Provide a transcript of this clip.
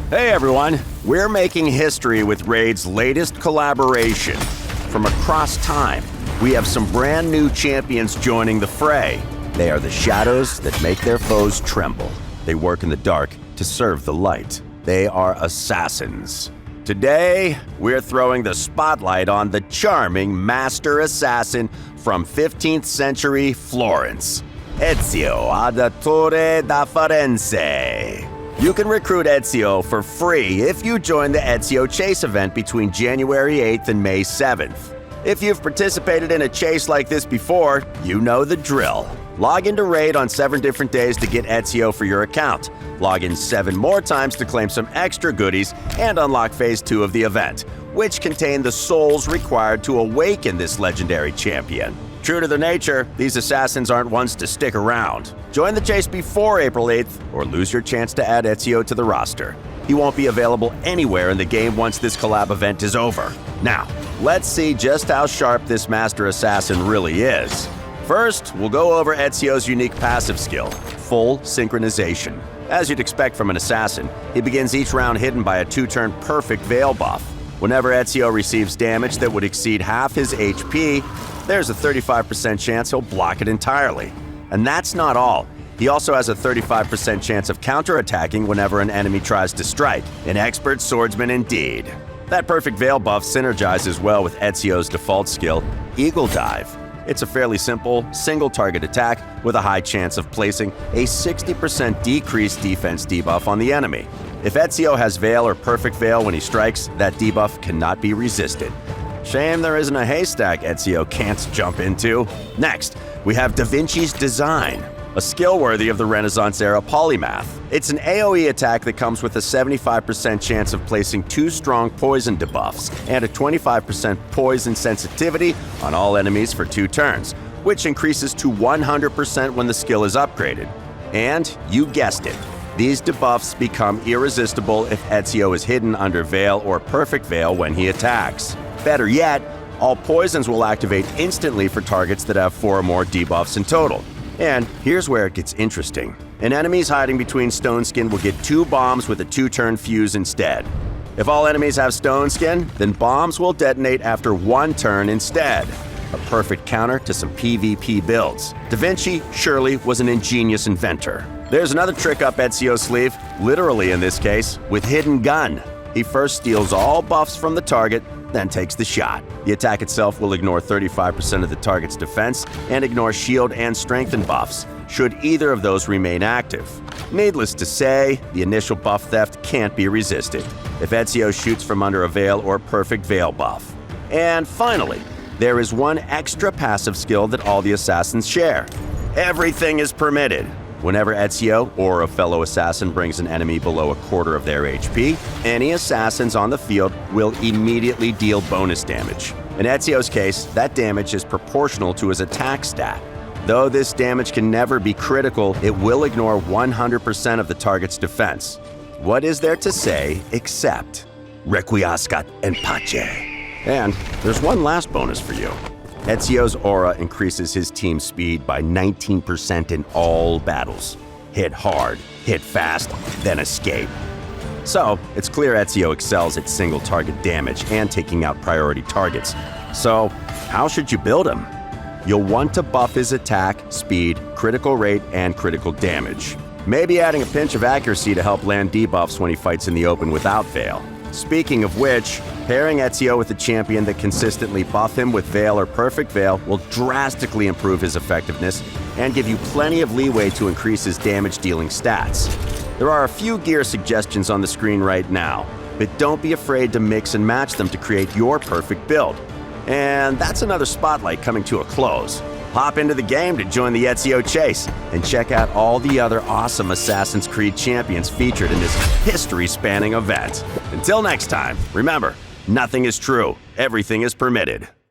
Hey everyone, we're making history with Raid's latest collaboration. From across time, we have some brand new champions joining the fray. They are the shadows that make their foes tremble. They work in the dark to serve the light. They are assassins. Today, we're throwing the spotlight on the charming Master Assassin from 15th century Florence, Ezio Auditore da Firenze. You can recruit Ezio for free if you join the Ezio Chase event between January 8th and May 7th. If you've participated in a chase like this before, you know the drill. Log into Raid on 7 different days to get Ezio for your account. Log in 7 more times to claim some extra goodies and unlock Phase 2 of the event, which contain the souls required to awaken this legendary champion. True to their nature, these assassins aren't ones to stick around. Join the chase before April 8th or lose your chance to add Ezio to the roster. He won't be available anywhere in the game once this collab event is over. Now, let's see just how sharp this Master Assassin really is. First, we'll go over Ezio's unique passive skill, full synchronization. As you'd expect from an assassin, he begins each round hidden by a 2-turn perfect veil buff. Whenever Ezio receives damage that would exceed half his HP, there's a 35% chance he'll block it entirely. And that's not all. He also has a 35% chance of counterattacking whenever an enemy tries to strike. An expert swordsman indeed. That perfect veil buff synergizes well with Ezio's default skill, Eagle Dive. It's a fairly simple, single-target attack with a high chance of placing a 60% decreased defense debuff on the enemy. If Ezio has Veil or Perfect Veil when he strikes, that debuff cannot be resisted. Shame there isn't a haystack Ezio can't jump into. Next, we have Da Vinci's Design, a skill worthy of the Renaissance-era polymath. It's an AoE attack that comes with a 75% chance of placing 2 strong poison debuffs and a 25% poison sensitivity on all enemies for 2 turns, which increases to 100% when the skill is upgraded. And you guessed it, these debuffs become irresistible if Ezio is hidden under Veil or Perfect Veil when he attacks. Better yet, all poisons will activate instantly for targets that have 4 or more debuffs in total. And here's where it gets interesting. An enemy's hiding between Stone Skin will get 2 bombs with a 2-turn fuse instead. If all enemies have Stone Skin, then bombs will detonate after 1 turn instead. A perfect counter to some PvP builds. Da Vinci surely was an ingenious inventor. There's another trick up Ezio's sleeve, literally in this case, with Hidden Gun. He first steals all buffs from the target, then takes the shot. The attack itself will ignore 35% of the target's defense and ignore shield and strengthen buffs, should either of those remain active. Needless to say, the initial buff theft can't be resisted if Ezio shoots from under a Veil or Perfect Veil buff. And finally, there is one extra passive skill that all the assassins share. Everything is permitted. Whenever Ezio or a fellow assassin brings an enemy below a quarter of their HP, any assassins on the field will immediately deal bonus damage. In Ezio's case, that damage is proportional to his attack stat. Though this damage can never be critical, it will ignore 100% of the target's defense. What is there to say except Requiescat in pace? And there's one last bonus for you. Ezio's aura increases his team's speed by 19% in all battles. Hit hard, hit fast, then escape. So, it's clear Ezio excels at single target damage and taking out priority targets. So, how should you build him? You'll want to buff his attack, speed, critical rate, and critical damage. Maybe adding a pinch of accuracy to help land debuffs when he fights in the open without Veil. Speaking of which, pairing Ezio with a champion that consistently buff him with Veil or Perfect Veil will drastically improve his effectiveness and give you plenty of leeway to increase his damage-dealing stats. There are a few gear suggestions on the screen right now, but don't be afraid to mix and match them to create your perfect build. And that's another spotlight coming to a close. Hop into the game to join the Ezio Chase and check out all the other awesome Assassin's Creed champions featured in this history-spanning event. Until next time, remember, nothing is true, everything is permitted.